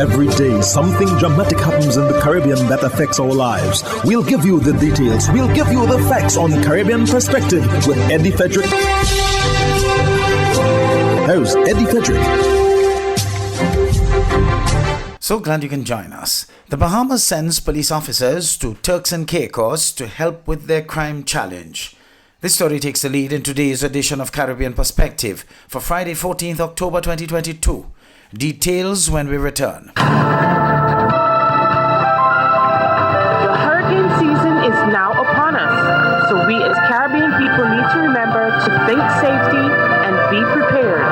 Every day, something dramatic happens in the Caribbean that affects our lives. We'll give you the details. We'll give you the facts on Caribbean Perspective with Eddie Frederick. Host Eddie Frederick. So glad you can join us. The Bahamas sends police officers to Turks and Caicos to help with their crime challenge. This story takes the lead in today's edition of Caribbean Perspective for Friday, 14th October 2022. Details when we return. The hurricane season is now upon us, so we as Caribbean people need to remember to think safety and be prepared.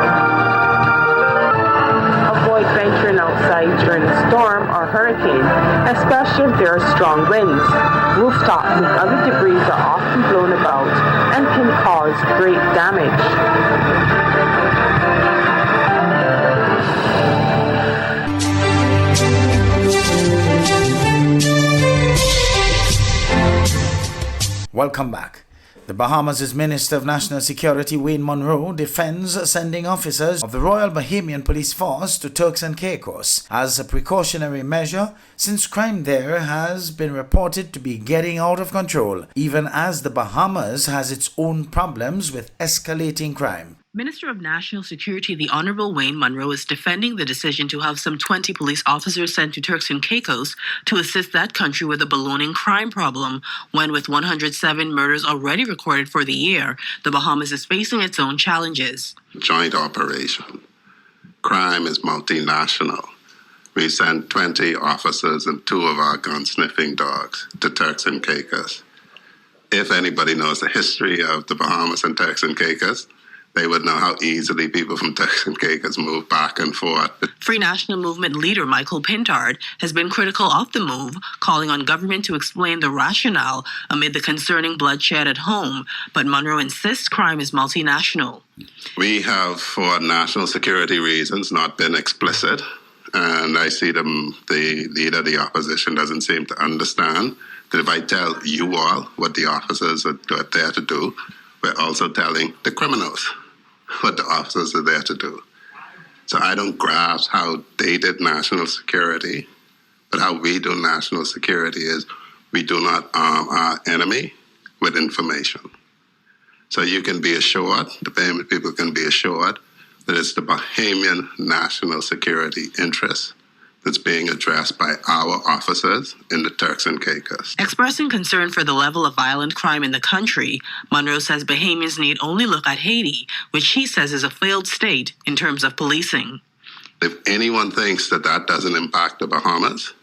Avoid venturing outside during a storm or hurricane, especially if there are strong winds. Rooftops and other debris are often blown about and can cause great damage. Welcome back. The Bahamas' Minister of National Security, Wayne Munro, defends sending officers of the Royal Bahamian Police Force to Turks and Caicos as a precautionary measure since crime there has been reported to be getting out of control, even as the Bahamas has its own problems with escalating crime. Minister of National Security, the Honorable Wayne Munro, is defending the decision to have some 20 police officers sent to Turks and Caicos to assist that country with a ballooning crime problem, when with 107 murders already recorded for the year, the Bahamas is facing its own challenges. Joint operation. Crime is multinational. We sent 20 officers and 2 of our gun-sniffing dogs to Turks and Caicos. If anybody knows the history of the Bahamas and Turks and Caicos, they would know how easily people from Turks and Caicos move back and forth. Free National Movement leader Michael Pintard has been critical of the move, calling on government to explain the rationale amid the concerning bloodshed at home. But Munro insists crime is multinational. We have, for national security reasons, not been explicit. And I see the leader of the opposition doesn't seem to understand that if I tell you all what the officers are there to do, we're also telling the criminals what the officers are there to do. So I don't grasp how they did national security, but how we do national security is we do not arm our enemy with information. So you can be assured, the Bahamian people can be assured, that it's the Bahamian national security interest that's being addressed by our officers in the Turks and Caicos. Expressing concern for the level of violent crime in the country, Munro says Bahamians need only look at Haiti, which he says is a failed state in terms of policing. If anyone thinks that that doesn't impact the Bahamas,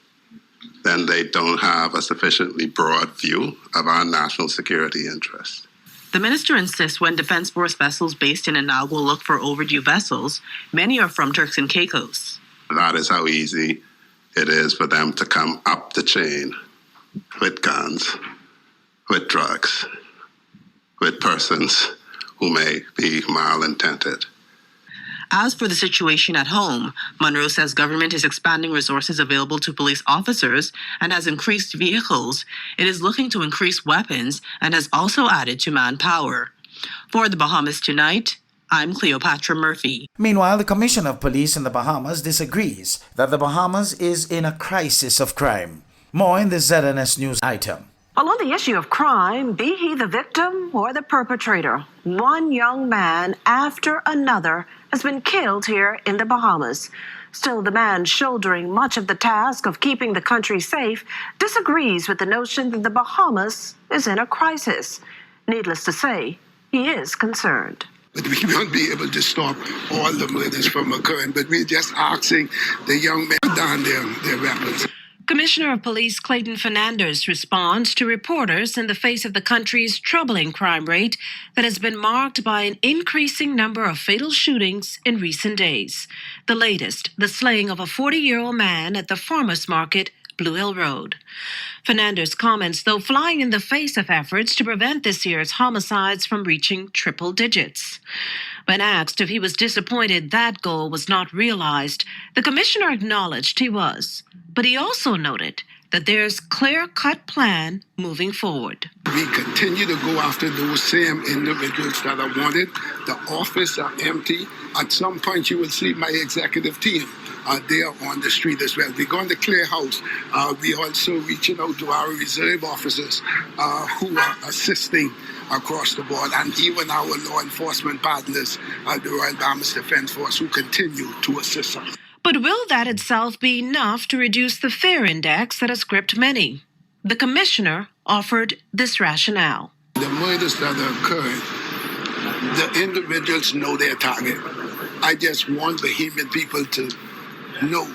then they don't have a sufficiently broad view of our national security interests. The minister insists when Defense Force vessels based in Anagua look for overdue vessels, many are from Turks and Caicos. That is how easy it is for them to come up the chain with guns, with drugs, with persons who may be malintended. As for the situation at home, Munro says government is expanding resources available to police officers and has increased vehicles. It is looking to increase weapons and has also added to manpower. For the Bahamas Tonight, I'm Cleopatra Murphy. Meanwhile, the Commissioner of Police in the Bahamas disagrees that the Bahamas is in a crisis of crime. More in this ZNS News item. Well, on the issue of crime, be he the victim or the perpetrator, one young man after another has been killed here in the Bahamas. Still, the man shouldering much of the task of keeping the country safe disagrees with the notion that the Bahamas is in a crisis. Needless to say, he is concerned. But we won't be able to stop all the murders from occurring. But we're just asking the young men down their weapons. Commissioner of Police Clayton Fernandez responds to reporters in the face of the country's troubling crime rate that has been marked by an increasing number of fatal shootings in recent days. The latest, the slaying of a 40-year-old man at the farmers market, Blue Hill Road. Fernandez comments, though, flying in the face of efforts to prevent this year's homicides from reaching triple digits. When asked if he was disappointed that goal was not realized, the commissioner acknowledged he was, but he also noted that there's clear-cut plan moving forward. We continue to go after those same individuals that are wanted. The office are empty. At some point, you will see my executive team they are on the street as well. We're going to clear house. We also reaching out to our reserve officers who are assisting across the board, and even our law enforcement partners at the Royal Bahamas Defence Force who continue to assist us. But will that itself be enough to reduce the fear index that has gripped many? The commissioner offered this rationale. The murders that are occurring, the individuals know their target. I just want Bahamian people to know.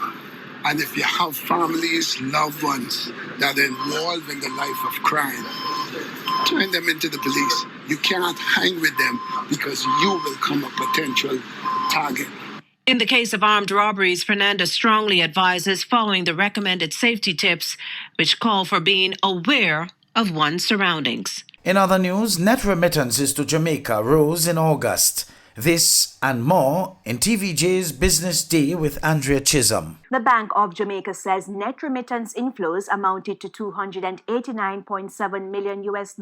And if you have families, loved ones that are involved in the life of crime, turn them into the police. You cannot hang with them because you will become a potential target. In the case of armed robberies, Fernandez strongly advises following the recommended safety tips, which call for being aware of one's surroundings. In other news, net remittances to Jamaica rose in August. This and more in TVJ's Business Day with Andrea Chisholm. The Bank of Jamaica says net remittance inflows amounted to $289.7 million US.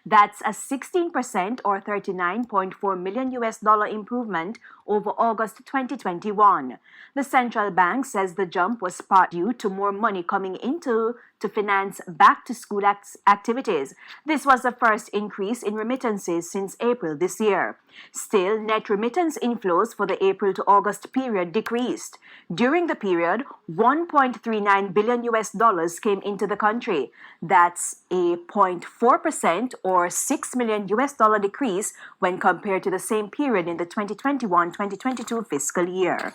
That's a 16% or $39.4 million US improvement over August 2021. The central bank says the jump was part due to more money coming into to finance back-to-school activities. This was the first increase in remittances since April this year. Still, net remittance inflows for the April to August period decreased. During the period, $1.39 billion US came into the country. That's a 0.4% or $6 million US decrease when compared to the same period in the 2021-2022 fiscal year.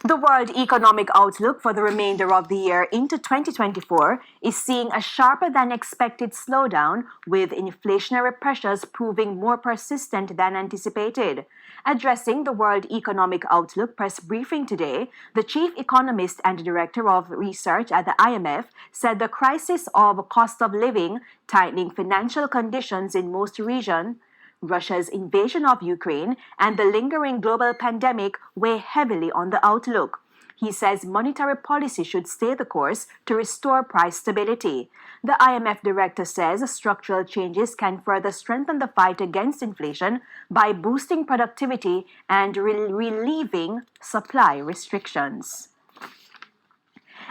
The World Economic Outlook for the remainder of the year into 2024 is seeing a sharper than expected slowdown, with inflationary pressures proving more persistent than anticipated. Addressing the World Economic Outlook press briefing today, the chief economist and director of research at the IMF said the crisis of cost of living, tightening financial conditions in most regions, Russia's invasion of Ukraine, and the lingering global pandemic weigh heavily on the outlook. He says monetary policy should stay the course to restore price stability. The IMF director says structural changes can further strengthen the fight against inflation by boosting productivity and relieving supply restrictions.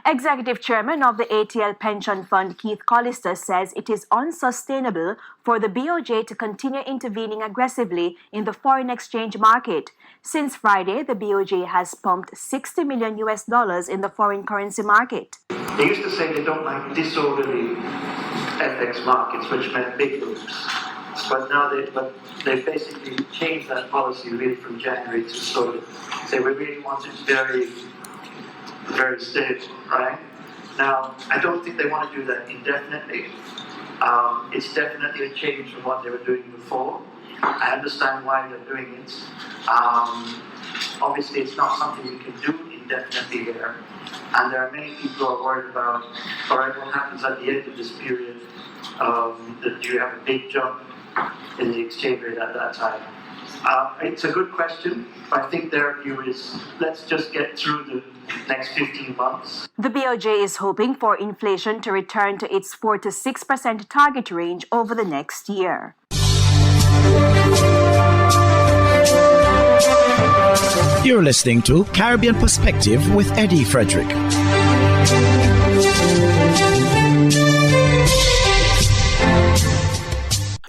Executive Chairman of the ATL Pension Fund, Keith Collister, says it is unsustainable for the BOJ to continue intervening aggressively in the foreign exchange market. Since Friday, the BOJ has pumped $60 million US in the foreign currency market. They used to say they don't like disorderly FX markets, which meant big moves. But now they basically changed that policy really from January to sort of say we really want it very stable, right? Now, I don't think they want to do that indefinitely. It's definitely a change from what they were doing before. I understand why they're doing it. Obviously, it's not something we can do indefinitely here. And there are many people who are worried about, all right, what happens at the end of this period? Do you have a big jump in the exchange rate at that time? It's a good question, but I think their view is let's just get through the next 15 months. The BOJ is hoping for inflation to return to its 4 to 6% target range over the next year. You're listening to Caribbean Perspective with Eddie Frederick.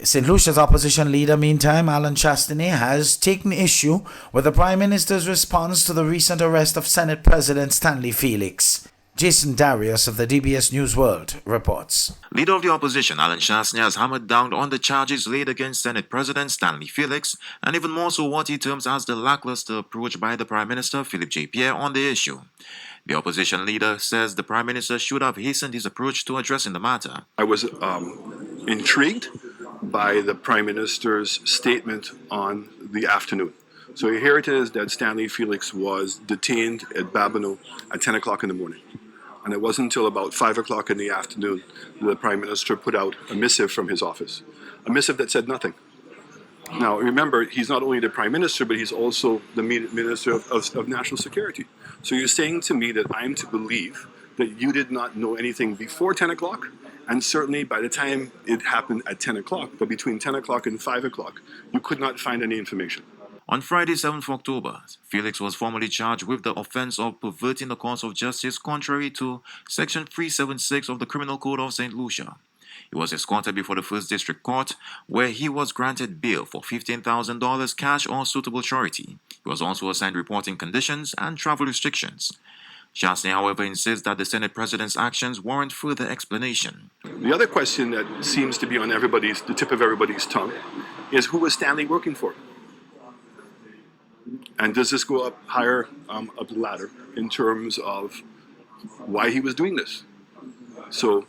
St. Lucia's opposition leader, meantime, Alan Chastiny, has taken issue with the Prime Minister's response to the recent arrest of Senate President Stanley Felix. Jason Darius of the DBS News World reports. Leader of the opposition, Alan Chastiny, has hammered down on the charges laid against Senate President Stanley Felix, and even more so what he terms as the lackluster approach by the Prime Minister, Philip J. Pierre, on the issue. The opposition leader says the Prime Minister should have hastened his approach to addressing the matter. I was intrigued by the Prime Minister's statement on the afternoon. So here it is that Stanley Felix was detained at Babonneau at 10 o'clock in the morning. And it wasn't until about 5 o'clock in the afternoon that the Prime Minister put out a missive from his office. A missive that said nothing. Now, remember, he's not only the Prime Minister, but he's also the Minister of National Security. So you're saying to me that I'm to believe that you did not know anything before 10 o'clock? And certainly by the time it happened at 10 o'clock, but between 10 o'clock and 5 o'clock, you could not find any information. On Friday, 7th October, Felix was formally charged with the offense of perverting the course of justice contrary to Section 376 of the Criminal Code of St. Lucia. He was escorted before the First District Court, where he was granted bail for $15,000 cash or suitable surety. He was also assigned reporting conditions and travel restrictions. Chasney, however, insists that the Senate President's actions warrant further explanation. The other question that seems to be on the tip of everybody's tongue is, who was Stanley working for? And does this go up higher up the ladder in terms of why he was doing this? So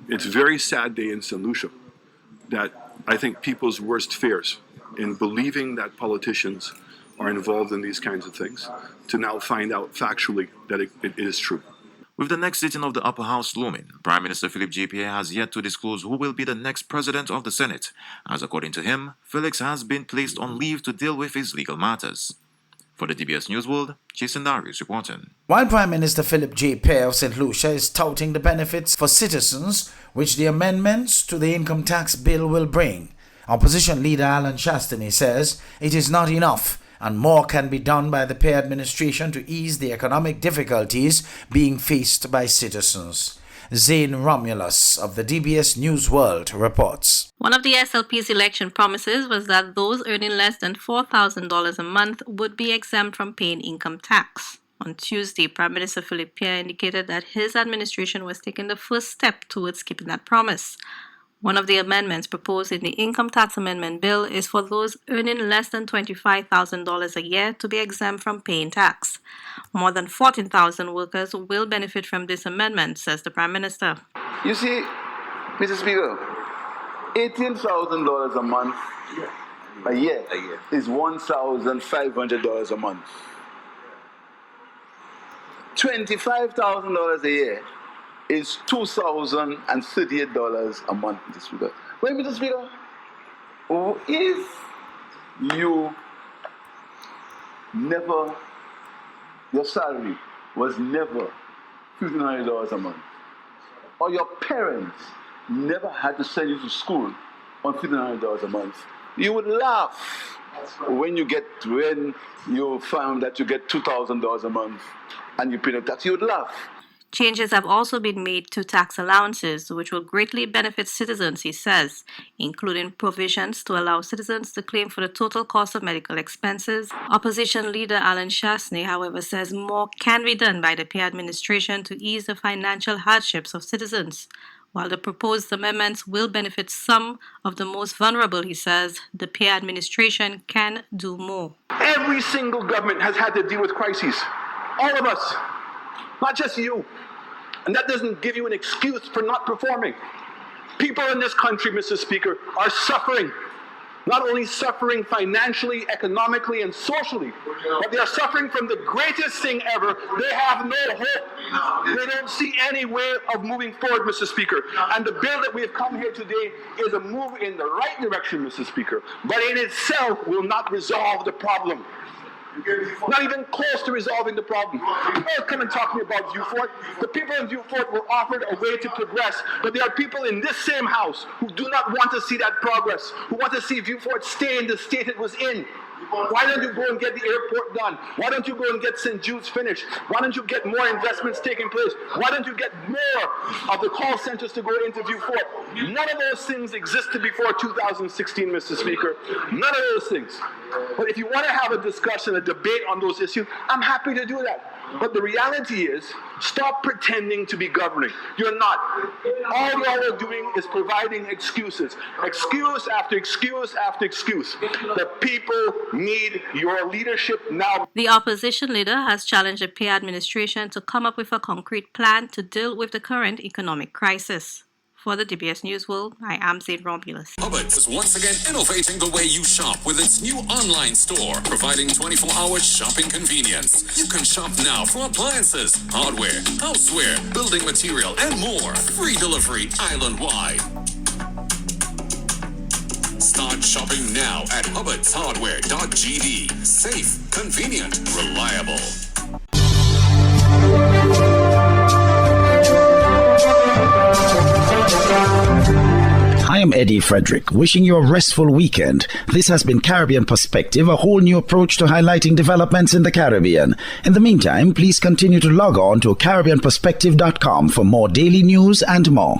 it's a very sad day in St. Lucia that I think people's worst fears in believing that politicians are involved in these kinds of things to now find out factually that it is true. With the next sitting of the Upper House looming, Prime Minister Philip JPA has yet to disclose who will be the next president of the Senate, as according to him, Felix has been placed on leave to deal with his legal matters. For the DBS News World, Jason Darius reporting. While Prime Minister Philip JPA of St. Lucia is touting the benefits for citizens which the amendments to the income tax bill will bring, Opposition Leader Alan Chastany says it is not enough and more can be done by the Pay administration to ease the economic difficulties being faced by citizens. Zane Romulus of the DBS News World reports. One of the SLP's election promises was that those earning less than $4,000 a month would be exempt from paying income tax. On Tuesday, Prime Minister Philip Pierre indicated that his administration was taking the first step towards keeping that promise. One of the amendments proposed in the Income Tax Amendment Bill is for those earning less than $25,000 a year to be exempt from paying tax. More than 14,000 workers will benefit from this amendment, says the Prime Minister. You see, Mr. Speaker, $18,000 a month a year is $1,500 a month. $25,000 a year is $2,038 a month, Mr. Speaker. Wait, Mr. Speaker, if you your salary was never $1,500 a month, or your parents never had to send you to school on $1,500 a month, you would laugh when you found that you get $2,000 a month and you pay no tax. You would laugh. Changes have also been made to tax allowances, which will greatly benefit citizens, he says, including provisions to allow citizens to claim for the total cost of medical expenses. Opposition Leader Alan Chastany, however, says more can be done by the Pay administration to ease the financial hardships of citizens. While the proposed amendments will benefit some of the most vulnerable, he says, the Pay administration can do more. Every single government has had to deal with crises. All of us. Not just you. And that doesn't give you an excuse for not performing. People in this country, Mr. Speaker, are suffering. Not only suffering financially, economically, and socially, but they are suffering from the greatest thing ever. They have no hope. They don't see any way of moving forward, Mr. Speaker. And the bill that we have come here today is a move in the right direction, Mr. Speaker, but in itself will not resolve the problem. Not even close to resolving the problem. Don't come and talk to me about Viewfort. The people in Viewfort were offered a way to progress, but there are people in this same house who do not want to see that progress, who want to see Viewfort stay in the state it was in. Why don't you go and get the airport done? Why don't you go and get St. Jude's finished? Why don't you get more investments taking place? Why don't you get more of the call centers to go into Viewfort? None of those things existed before 2016, Mr. Speaker. None of those things. But if you want to have a discussion, a debate on those issues, I'm happy to do that. But the reality is, stop pretending to be governing. You're not. All y'all are doing is providing excuses. Excuse after excuse after excuse. The people need your leadership now. The opposition leader has challenged the Pay administration to come up with a concrete plan to deal with the current economic crisis. For the DBS News World, I am Zane Romulus. Hubbard's is once again innovating the way you shop with its new online store, providing 24-hour shopping convenience. You can shop now for appliances, hardware, houseware, building material, and more. Free delivery island-wide. Start shopping now at hubbards.hardware.gd. Safe, convenient, reliable. Hi am Eddie Frederick, wishing you a restful weekend. This has been Caribbean Perspective, a whole new approach to highlighting developments in the Caribbean. In the meantime, please continue to log on to CaribbeanPerspective.com for more daily news and more.